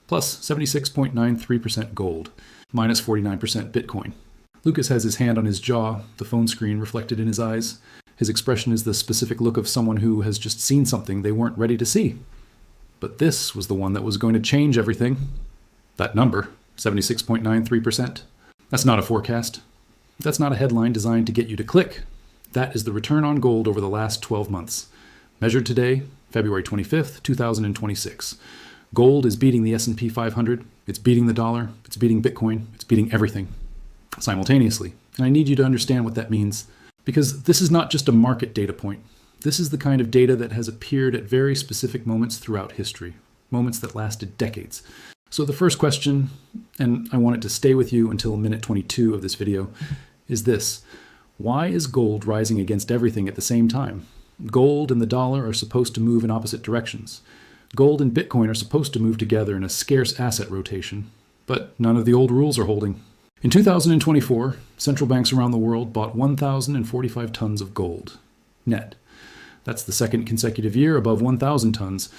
plus 76.93% gold, minus 49% Bitcoin. Lucas has his hand on his jaw, the phone screen reflected in his eyes. His expression is the specific look of someone who has just seen something they weren't ready to see. But this was the one that was going to change everything. That number, 76.93%. That's not a forecast. That's not a headline designed to get you to click. That is the return on gold over the last 12 months. Measured today, February 25th, 2026. Gold is beating the S&P 500. It's beating the dollar. It's beating Bitcoin. It's beating everything simultaneously. And I need you to understand what that means, because this is not just a market data point. This is the kind of data that has appeared at very specific moments throughout history, moments that lasted decades. So the first question, and I want it to stay with you until minute 22 of this video, is this. Why is gold rising against everything at the same time? Gold and the dollar are supposed to move in opposite directions. Gold and Bitcoin are supposed to move together in a scarce asset rotation, but none of the old rules are holding. In 2024, central banks around the world bought 1,045 tons of gold, net. That's the second consecutive year above 1,000 tons,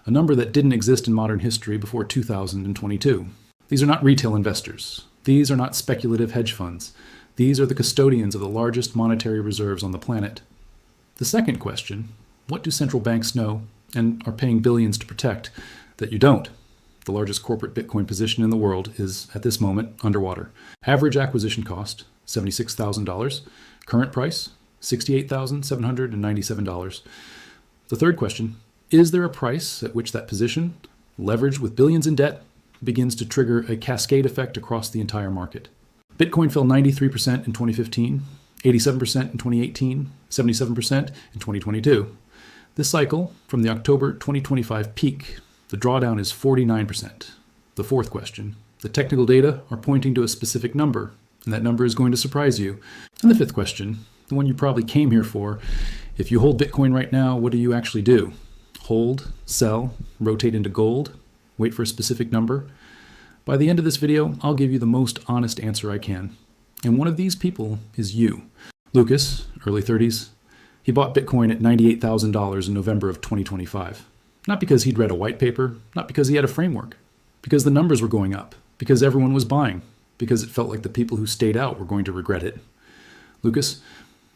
a number that didn't exist in modern history before 2022. These are not retail investors. These are not speculative hedge funds. These are the custodians of the largest monetary reserves on the planet. The second question, what do central banks know and are paying billions to protect that you don't? The largest corporate Bitcoin position in the world is, at this moment, underwater. Average acquisition cost, $76,000. Current price, $68,797. The third question, is there a price at which that position, leveraged with billions in debt, begins to trigger a cascade effect across the entire market? Bitcoin fell 93% in 2015, 87% in 2018, 77% in 2022. This cycle, from the October 2025 peak, the drawdown is 49%. The fourth question, the technical data are pointing to a specific number, and that number is going to surprise you. And the fifth question, the one you probably came here for, if you hold Bitcoin right now, what do you actually do? Hold, sell, rotate into gold, wait for a specific number? By the end of this video, I'll give you the most honest answer I can. And one of these people is you. Lucas, early 30s, he bought Bitcoin at $98,000 in November of 2025. Not because he'd read a white paper, not because he had a framework, because the numbers were going up, because everyone was buying, because it felt like the people who stayed out were going to regret it. Lucas,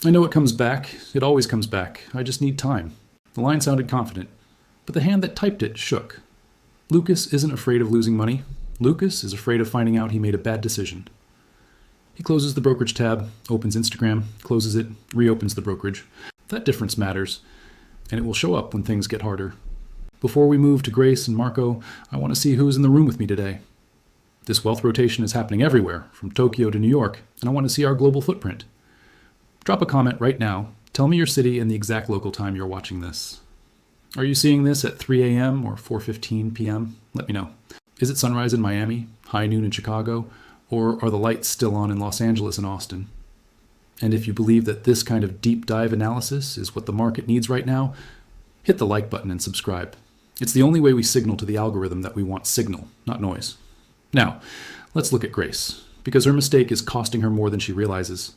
I know it comes back. It always comes back. I just need time. The line sounded confident, but the hand that typed it shook. Lucas isn't afraid of losing money. Lucas is afraid of finding out he made a bad decision. He closes the brokerage tab, opens Instagram, closes it, reopens the brokerage. That difference matters, and it will show up when things get harder. Before we move to Grace and Marco, I want to see who's in the room with me today. This wealth rotation is happening everywhere, from Tokyo to New York, and I want to see our global footprint. Drop a comment right now. Tell me your city and the exact local time you're watching this. Are you seeing this at 3 a.m. or 4:15 p.m.? Let me know. Is it sunrise in Miami, high noon in Chicago, or are the lights still on in Los Angeles and Austin? And if you believe that this kind of deep dive analysis is what the market needs right now, hit the like button and subscribe. It's the only way we signal to the algorithm that we want signal, not noise. Now, let's look at Grace, because her mistake is costing her more than she realizes.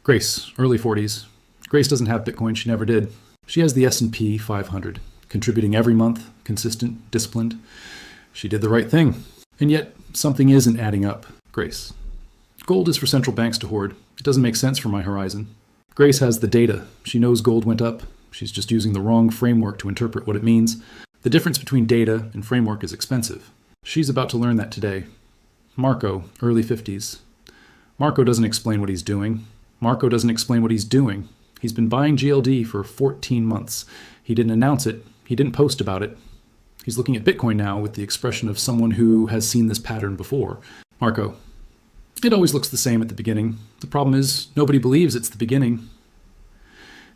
Grace, early 40s. Grace doesn't have Bitcoin, she never did. She has the S&P 500, contributing every month, consistent, disciplined. She did the right thing. And yet, something isn't adding up. Grace. Gold is for central banks to hoard. It doesn't make sense for my horizon. Grace has the data. She knows gold went up. She's just using the wrong framework to interpret what it means. The difference between data and framework is expensive. She's about to learn that today. Marco, early 50s. Marco doesn't explain what he's doing. Marco doesn't explain what he's doing. He's been buying GLD for 14 months. He didn't announce it. He didn't post about it. He's looking at Bitcoin now with the expression of someone who has seen this pattern before. Marco, it always looks the same at the beginning. The problem is nobody believes it's the beginning.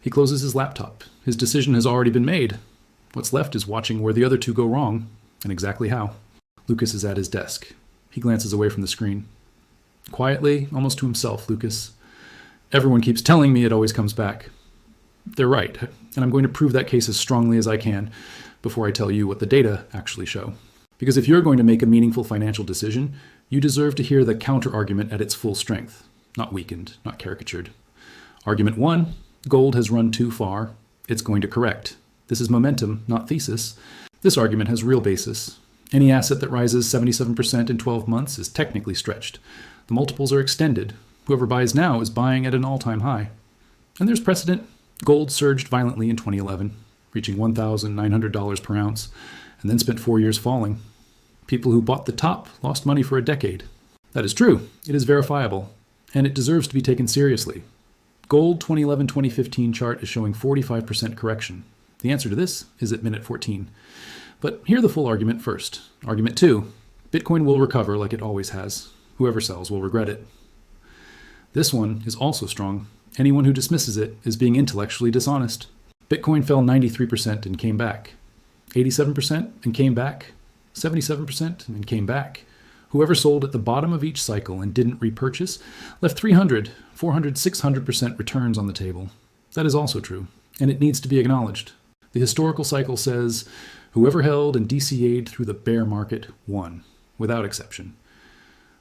He closes his laptop. His decision has already been made. What's left is watching where the other two go wrong, and exactly how. Lucas is at his desk. He glances away from the screen. Quietly, almost to himself, Lucas. Everyone keeps telling me it always comes back. They're right, and I'm going to prove that case as strongly as I can before I tell you what the data actually show. Because if you're going to make a meaningful financial decision, you deserve to hear the counter-argument at its full strength, not weakened, not caricatured. Argument 1, gold has run too far. It's going to correct. This is momentum, not thesis. This argument has real basis. Any asset that rises 77% in 12 months is technically stretched. The multiples are extended. Whoever buys now is buying at an all-time high. And there's precedent. Gold surged violently in 2011, reaching $1,900 per ounce, and then spent 4 years falling. People who bought the top lost money for a decade. That is true. It is verifiable, and it deserves to be taken seriously. Gold 2011-2015 chart is showing 45% correction. The answer to this is at minute 14. But hear the full argument first. Argument 2. Bitcoin will recover like it always has. Whoever sells will regret it. This one is also strong. Anyone who dismisses it is being intellectually dishonest. Bitcoin fell 93% and came back. 87% and came back. 77% and came back. Whoever sold at the bottom of each cycle and didn't repurchase left 300, 400, 600% returns on the table. That is also true, and it needs to be acknowledged. The historical cycle says whoever held and DCA'd through the bear market won, without exception.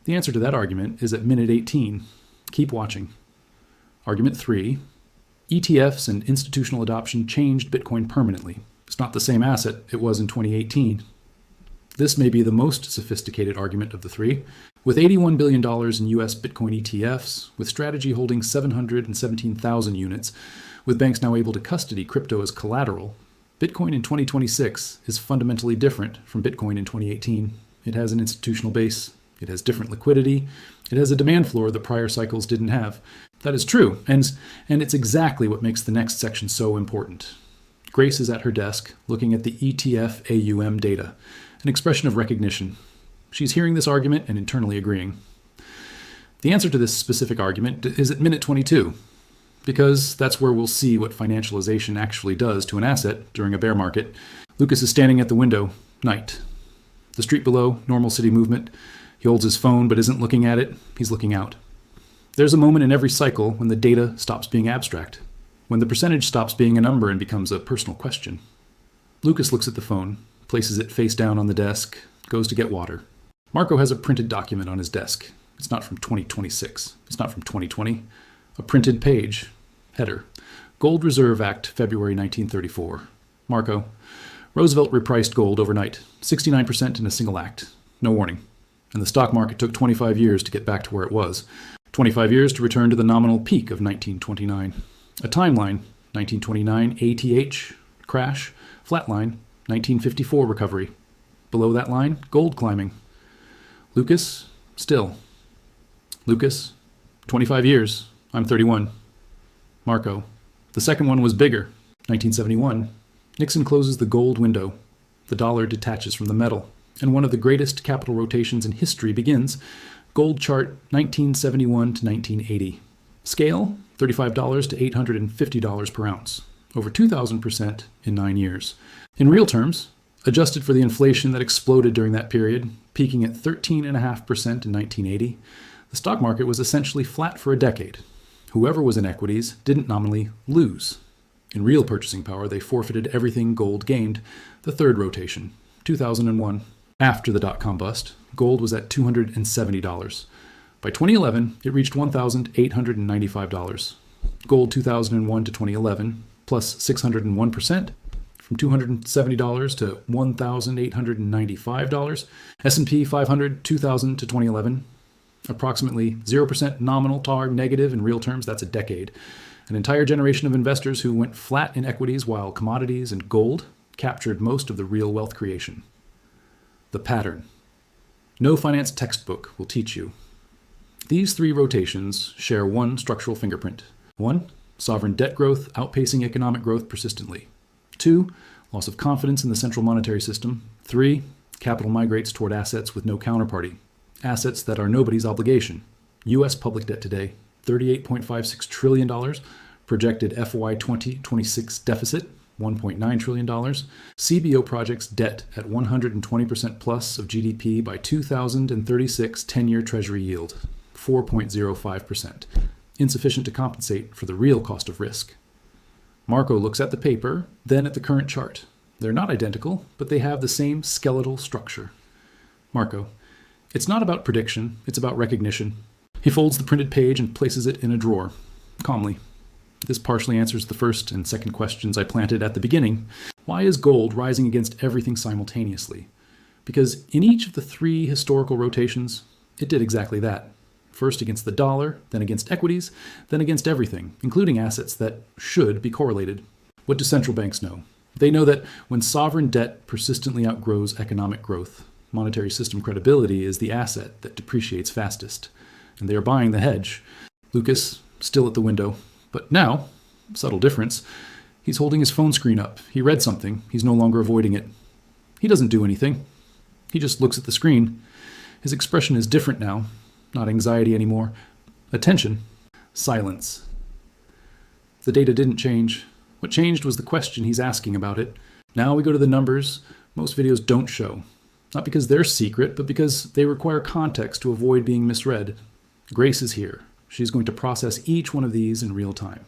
The answer to that argument is at minute 18. Keep watching. Argument 3. ETFs and institutional adoption changed Bitcoin permanently. It's not the same asset it was in 2018. This may be the most sophisticated argument of the three. With $81 billion in US Bitcoin ETFs, with Strategy holding 717,000 units, with banks now able to custody crypto as collateral, Bitcoin in 2026 is fundamentally different from Bitcoin in 2018. It has an institutional base. It has different liquidity. It has a demand floor that prior cycles didn't have. That is true, and it's exactly what makes the next section so important. Grace is at her desk, looking at the ETF AUM data, an expression of recognition. She's hearing this argument and internally agreeing. The answer to this specific argument is at minute 22, because that's where we'll see what financialization actually does to an asset during a bear market. Lucas is standing at the window, night. The street below, normal city movement. He holds his phone but isn't looking at it. He's looking out. There's a moment in every cycle when the data stops being abstract, when the percentage stops being a number and becomes a personal question. Lucas looks at the phone, places it face down on the desk, goes to get water. Marco has a printed document on his desk. It's not from 2026. It's not from 2020. A printed page. Header. Gold Reserve Act, February 1934. Marco. Roosevelt repriced gold overnight. 69% in a single act. No warning. And the stock market took 25 years to get back to where it was. 25 years to return to the nominal peak of 1929. A timeline. 1929 ATH. Crash. Flatline. 1954 recovery. Below that line, gold climbing. Lucas, still. Lucas, 25 years. I'm 31. Marco, the second one was bigger. 1971. Nixon closes the gold window. The dollar detaches from the metal. And one of the greatest capital rotations in history begins. Gold chart 1971 to 1980. Scale, $35 to $850 per ounce. Over 2,000% in 9 years. In real terms, adjusted for the inflation that exploded during that period, peaking at 13.5% in 1980, the stock market was essentially flat for a decade. Whoever was in equities didn't nominally lose. In real purchasing power, they forfeited everything gold gained. The third rotation, 2001. After the dot-com bust, gold was at $270. By 2011, it reached $1,895. Gold 2001 to 2011, plus 601%, from $270 to $1,895. S&P 500, 2000 to 2011, approximately 0% nominal TARG negative in real terms. That's a decade. An entire generation of investors who went flat in equities while commodities and gold captured most of the real wealth creation. The pattern. No finance textbook will teach you. These three rotations share one structural fingerprint. 1. Sovereign debt growth outpacing economic growth persistently. 2. Loss of confidence in the central monetary system. 3. Capital migrates toward assets with no counterparty. Assets that are nobody's obligation. U.S. public debt today, $38.56 trillion. Projected FY 2026 deficit, $1.9 trillion. CBO projects debt at 120% plus of GDP by 2036 10-year Treasury yield, 4.05%. Insufficient to compensate for the real cost of risk. Marco looks at the paper, then at the current chart. They're not identical, but they have the same skeletal structure. Marco, it's not about prediction, it's about recognition. He folds the printed page and places it in a drawer, calmly. This partially answers the first and second questions I planted at the beginning. Why is gold rising against everything simultaneously? Because in each of the 3 historical rotations, it did exactly that. First against the dollar, then against equities, then against everything, including assets that should be correlated. What do central banks know? They know that when sovereign debt persistently outgrows economic growth, monetary system credibility is the asset that depreciates fastest. And they are buying the hedge. Lucas, still at the window. But now, subtle difference, he's holding his phone screen up. He read something. He's no longer avoiding it. He doesn't do anything. He just looks at the screen. His expression is different now. Not anxiety anymore. Attention. Silence. The data didn't change. What changed was the question he's asking about it. Now we go to the numbers most videos don't show. Not because they're secret, but because they require context to avoid being misread. Grace is here. She's going to process each one of these in real time.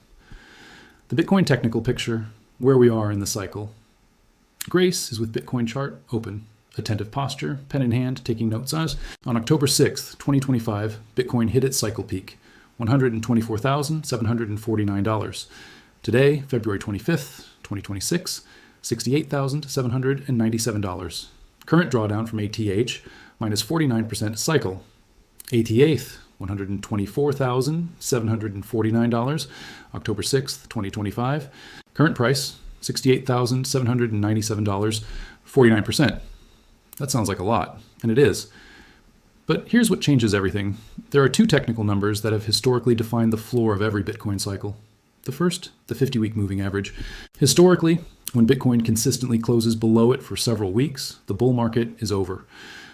The Bitcoin technical picture, where we are in the cycle. Grace is with Bitcoin chart open. Attentive posture, pen in hand, taking notes. On October 6th, 2025, Bitcoin hit its cycle peak, $124,749. Today, February 25th, 2026, $68,797. Current drawdown from ATH, minus 49% cycle. ATH, $124,749, October 6th, 2025. Current price, $68,797, 49%. That sounds like a lot, and it is. But here's what changes everything. There are 2 technical numbers that have historically defined the floor of every Bitcoin cycle. The first, the 50-week moving average. Historically, when Bitcoin consistently closes below it for several weeks, the bull market is over.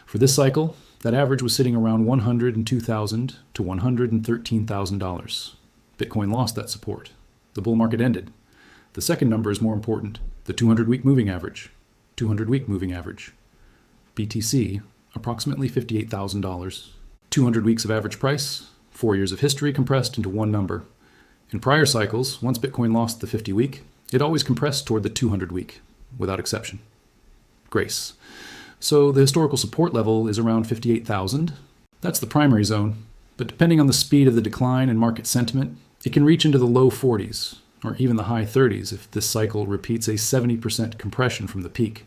For this cycle, that average was sitting around $102,000 to $113,000. Bitcoin lost that support. The bull market ended. The second number is more important, the 200-week moving average. 200-week moving average. BTC, approximately $58,000. 200 weeks of average price, 4 years of history compressed into one number. In prior cycles, once Bitcoin lost the 50-week, it always compressed toward the 200-week, without exception. Grace. So the historical support level is around 58,000. That's the primary zone, but depending on the speed of the decline in market sentiment, it can reach into the low 40s, or even the high 30s if this cycle repeats a 70% compression from the peak.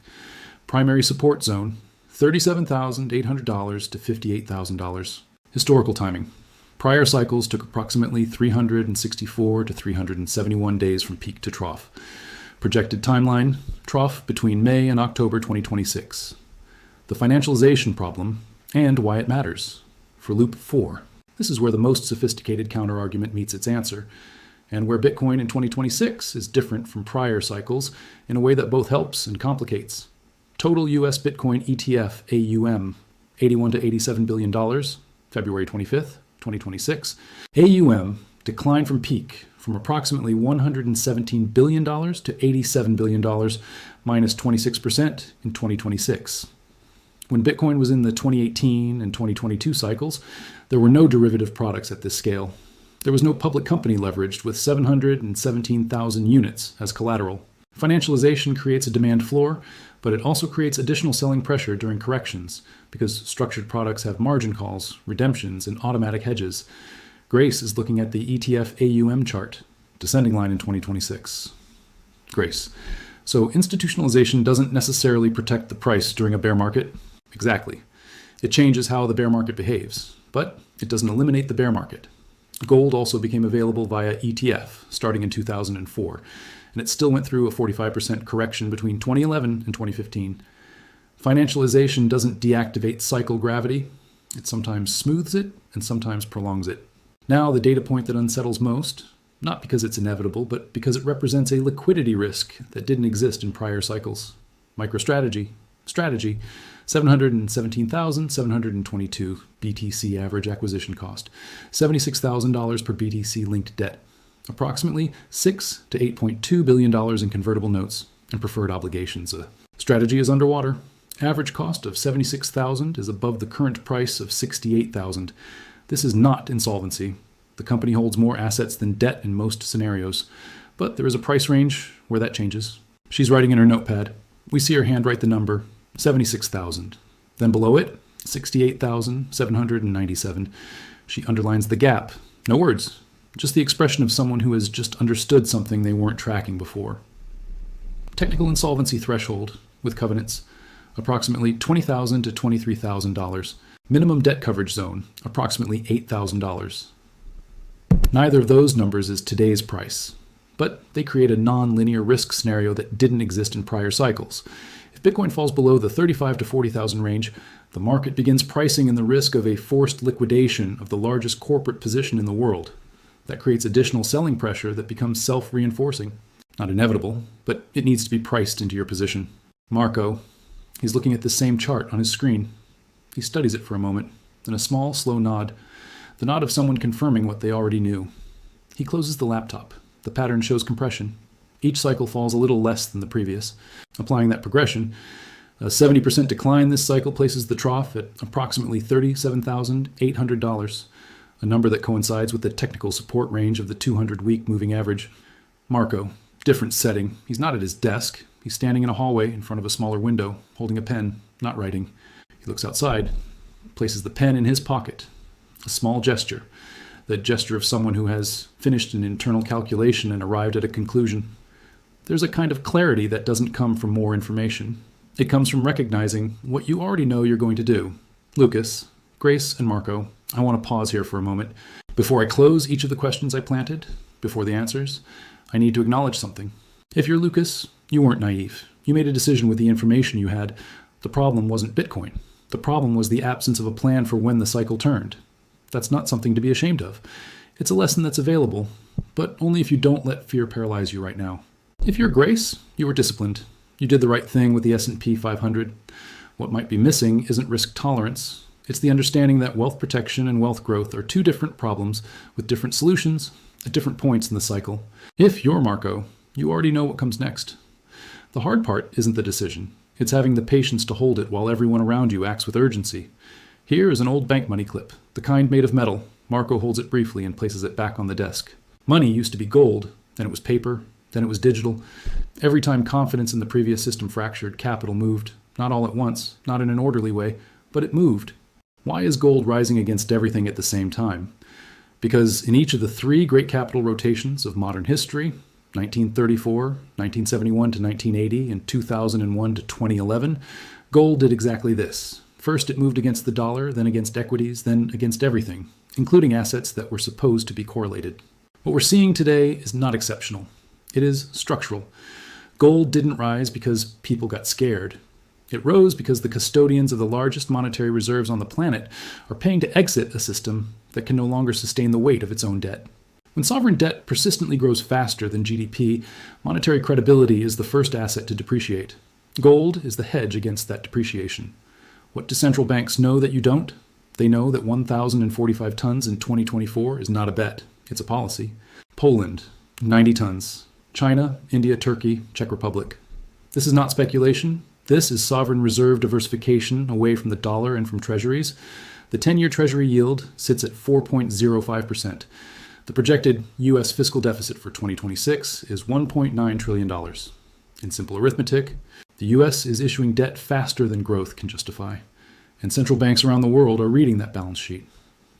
Primary support zone, $37,800 to $58,000. Historical timing. Prior cycles took approximately 364 to 371 days from peak to trough. Projected timeline, trough between May and October 2026. The financialization problem, and why it matters. For loop 4, this is where the most sophisticated counterargument meets its answer, and where Bitcoin in 2026 is different from prior cycles in a way that both helps and complicates. Total U.S. Bitcoin ETF AUM, $81 to $87 billion, February 25th, 2026. AUM declined from peak from approximately $117 billion to $87 billion, minus 26% in 2026. When Bitcoin was in the 2018 and 2022 cycles, there were no derivative products at this scale. There was no public company leveraged with 717,000 units as collateral. Financialization creates a demand floor, but it also creates additional selling pressure during corrections because structured products have margin calls, redemptions, and automatic hedges. Grace is looking at the ETF AUM chart, descending line in 2026. Grace. So institutionalization doesn't necessarily protect the price during a bear market. Exactly. It changes how the bear market behaves, but it doesn't eliminate the bear market. Gold also became available via ETF starting in 2004, and it still went through a 45% correction between 2011 and 2015. Financialization doesn't deactivate cycle gravity. It sometimes smooths it and sometimes prolongs it. Now, the data point that unsettles most, not because it's inevitable, but because it represents a liquidity risk that didn't exist in prior cycles. MicroStrategy. Strategy. $717,722 BTC average acquisition cost. $76,000 per BTC linked debt. Approximately $6 to $8.2 billion in convertible notes and preferred obligations. Strategy is underwater. Average cost of $76,000 is above the current price of $68,000. This is not insolvency. The company holds more assets than debt in most scenarios, but there is a price range where that changes. She's writing in her notepad. We see her handwrite the number, $76,000. Then below it, $68,797. She underlines the gap. No words, just the expression of someone who has just understood something they weren't tracking before. Technical insolvency threshold with covenants. approximately $20,000 to $23,000. Minimum debt coverage zone, approximately $8,000. Neither of those numbers is today's price, but they create a non-linear risk scenario that didn't exist in prior cycles. If Bitcoin falls below the 35 to 40,000 range, the market begins pricing in the risk of a forced liquidation of the largest corporate position in the world. That creates additional selling pressure that becomes self-reinforcing. Not inevitable, but it needs to be priced into your position. Marco, he's looking at the same chart on his screen. He studies it for a moment, then a small, slow nod, the nod of someone confirming what they already knew. He closes the laptop. The pattern shows compression. Each cycle falls a little less than the previous. Applying that progression, a 70% decline this cycle places the trough at approximately $37,800, a number that coincides with the technical support range of the 200-week moving average. Marco, different setting. He's not at his desk. He's standing in a hallway in front of a smaller window, holding a pen, not writing. He looks outside, places the pen in his pocket. A small gesture, the gesture of someone who has finished an internal calculation and arrived at a conclusion. There's a kind of clarity that doesn't come from more information. It comes from recognizing what you already know you're going to do. Lucas, Grace, and Marco, I want to pause here for a moment. Before I close each of the questions I planted, before the answers, I need to acknowledge something. If you're Lucas, you weren't naive. You made a decision with the information you had. The problem wasn't Bitcoin. The problem was the absence of a plan for when the cycle turned. That's not something to be ashamed of. It's a lesson that's available, but only if you don't let fear paralyze you right now. If you're Grace, you were disciplined. You did the right thing with the S&P 500. What might be missing isn't risk tolerance. It's the understanding that wealth protection and wealth growth are two different problems with different solutions at different points in the cycle. If you're Marco, you already know what comes next. The hard part isn't the decision. It's having the patience to hold it while everyone around you acts with urgency. Here is an old bank money clip, the kind made of metal. Marco holds it briefly and places it back on the desk. Money used to be gold, then it was paper, then it was digital. Every time confidence in the previous system fractured, capital moved. Not all at once, not in an orderly way, but it moved. Why is gold rising against everything at the same time? Because in each of the three great capital rotations of modern history, 1934, 1971 to 1980, and 2001 to 2011, gold did exactly this. First, it moved against the dollar, then against equities, then against everything, including assets that were supposed to be correlated. What we're seeing today is not exceptional. It is structural. Gold didn't rise because people got scared. It rose because the custodians of the largest monetary reserves on the planet are paying to exit a system that can no longer sustain the weight of its own debt. When sovereign debt persistently grows faster than GDP, monetary credibility is the first asset to depreciate. Gold is the hedge against that depreciation. What do central banks know that you don't? They know that 1,045 tons in 2024 is not a bet. It's a policy. Poland, 90 tons. China, India, Turkey, Czech Republic. This is not speculation. This is sovereign reserve diversification away from the dollar and from treasuries. The 10-year treasury yield sits at 4.05%. The projected U.S. fiscal deficit for 2026 is $1.9 trillion. In simple arithmetic, the U.S. is issuing debt faster than growth can justify, and central banks around the world are reading that balance sheet.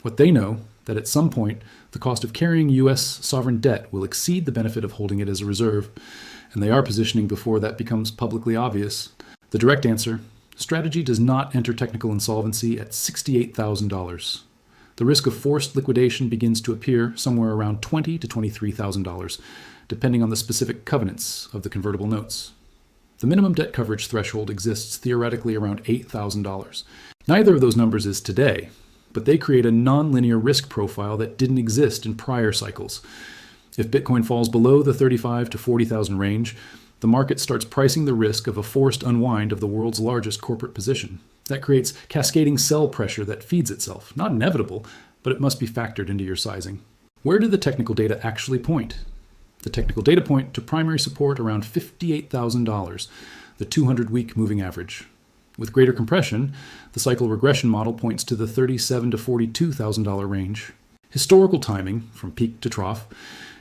What they know, that at some point, the cost of carrying U.S. sovereign debt will exceed the benefit of holding it as a reserve, and they are positioning before that becomes publicly obvious. The direct answer, strategy does not enter technical insolvency at $68,000. The risk of forced liquidation begins to appear somewhere around $20,000 to $23,000, depending on the specific covenants of the convertible notes. The minimum debt coverage threshold exists theoretically around $8,000. Neither of those numbers is today, but they create a nonlinear risk profile that didn't exist in prior cycles. If Bitcoin falls below the 35,000 to 40,000 range, the market starts pricing the risk of a forced unwind of the world's largest corporate position. That creates cascading sell pressure that feeds itself. Not inevitable, but it must be factored into your sizing. Where do the technical data actually point? The technical data point to primary support around $58,000, the 200-week moving average. With greater compression, the cycle regression model points to the $37,000 to $42,000 range. Historical timing, from peak to trough,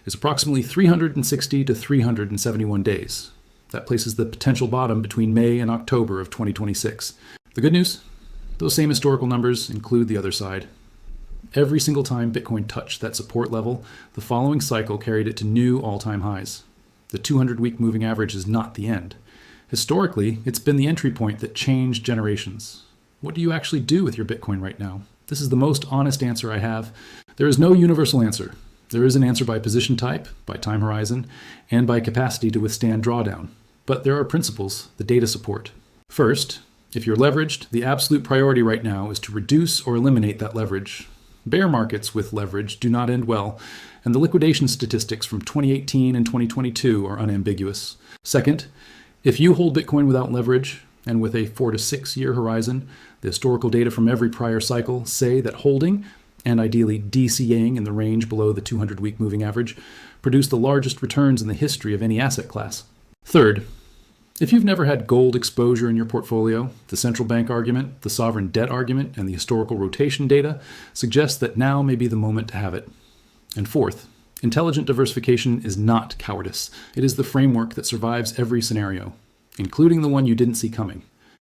is approximately 360 to 371 days. That places the potential bottom between May and October of 2026. The good news? Those same historical numbers include the other side. Every single time Bitcoin touched that support level, the following cycle carried it to new all-time highs. The 200-week moving average is not the end. Historically, it's been the entry point that changed generations. What do you actually do with your Bitcoin right now? This is the most honest answer I have. There is no universal answer. There is an answer by position type, by time horizon, and by capacity to withstand drawdown. But there are principles the data support. First, if you're leveraged, the absolute priority right now is to reduce or eliminate that leverage. Bear markets with leverage do not end well, and the liquidation statistics from 2018 and 2022 are unambiguous. Second, if you hold Bitcoin without leverage, and with a 4 to 6 year horizon, the historical data from every prior cycle say that holding, and ideally DCAing in the range below the 200-week moving average, produce the largest returns in the history of any asset class. Third, if you've never had gold exposure in your portfolio, the central bank argument, the sovereign debt argument, and the historical rotation data suggest that now may be the moment to have it. And fourth, intelligent diversification is not cowardice. It is the framework that survives every scenario, including the one you didn't see coming.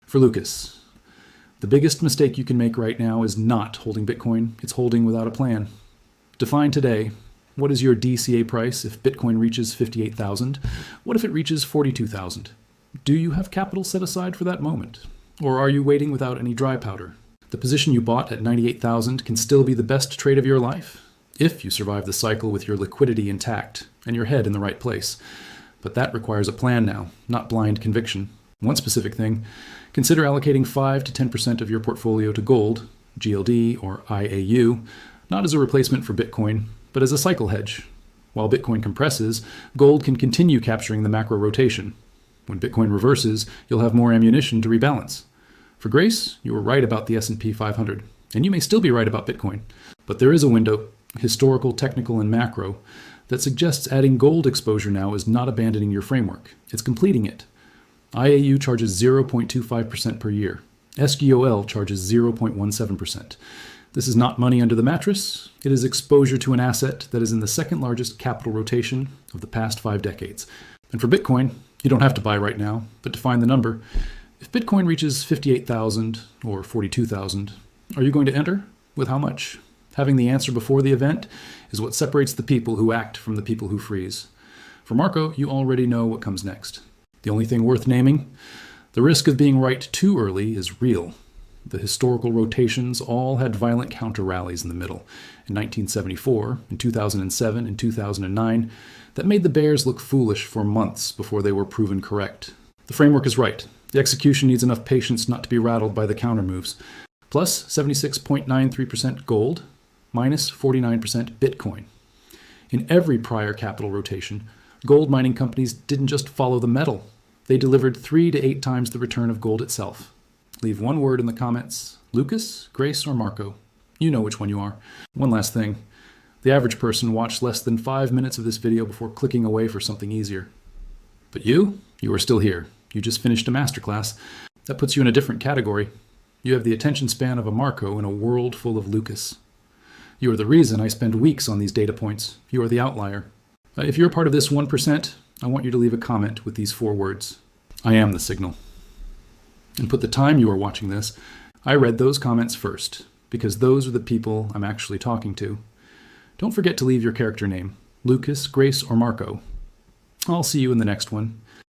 For Lucas, the biggest mistake you can make right now is not holding Bitcoin. It's holding without a plan. Define today. What is your DCA price if Bitcoin reaches 58,000? What if it reaches 42,000? Do you have capital set aside for that moment? Or are you waiting without any dry powder? The position you bought at 98,000 can still be the best trade of your life, if you survive the cycle with your liquidity intact and your head in the right place. But that requires a plan now, not blind conviction. One specific thing, consider allocating 5 to 10% of your portfolio to gold, GLD or IAU, not as a replacement for Bitcoin, but as a cycle hedge. While Bitcoin compresses, gold can continue capturing the macro rotation. When Bitcoin reverses, you'll have more ammunition to rebalance. For Grace, you were right about the S&P 500, and you may still be right about Bitcoin. But there is a window, historical, technical, and macro, that suggests adding gold exposure now is not abandoning your framework. It's completing it. IAU charges 0.25% per year. SGOL charges 0.17%. This is not money under the mattress. It is exposure to an asset that is in the second largest capital rotation of the past 5 decades. And for Bitcoin, you don't have to buy right now, but to find the number. If Bitcoin reaches 58,000 or 42,000, are you going to enter? With how much? Having the answer before the event is what separates the people who act from the people who freeze. For Marco, you already know what comes next. The only thing worth naming? The risk of being right too early is real. The historical rotations all had violent counter-rallies in the middle. In 1974, in 2007, and 2009, that made the bears look foolish for months before they were proven correct. The framework is right. The execution needs enough patience not to be rattled by the counter-moves. Plus 76.93% gold, minus 49% Bitcoin. In every prior capital rotation, gold mining companies didn't just follow the metal. They delivered 3 to 8 times the return of gold itself. Leave one word in the comments, Lucas, Grace, or Marco. You know which one you are. One last thing. The average person watched less than 5 minutes of this video before clicking away for something easier. But you are still here. You just finished a masterclass. That puts you in a different category. You have the attention span of a Marco in a world full of Lucas. You are the reason I spend weeks on these data points. You are the outlier. If you're part of this 1%, I want you to leave a comment with these 4 words. I am the signal. And put the time you are watching this. I read those comments first, because those are the people I'm actually talking to. Don't forget to leave your character name, Lucas, Grace, or Marco. I'll see you in the next one.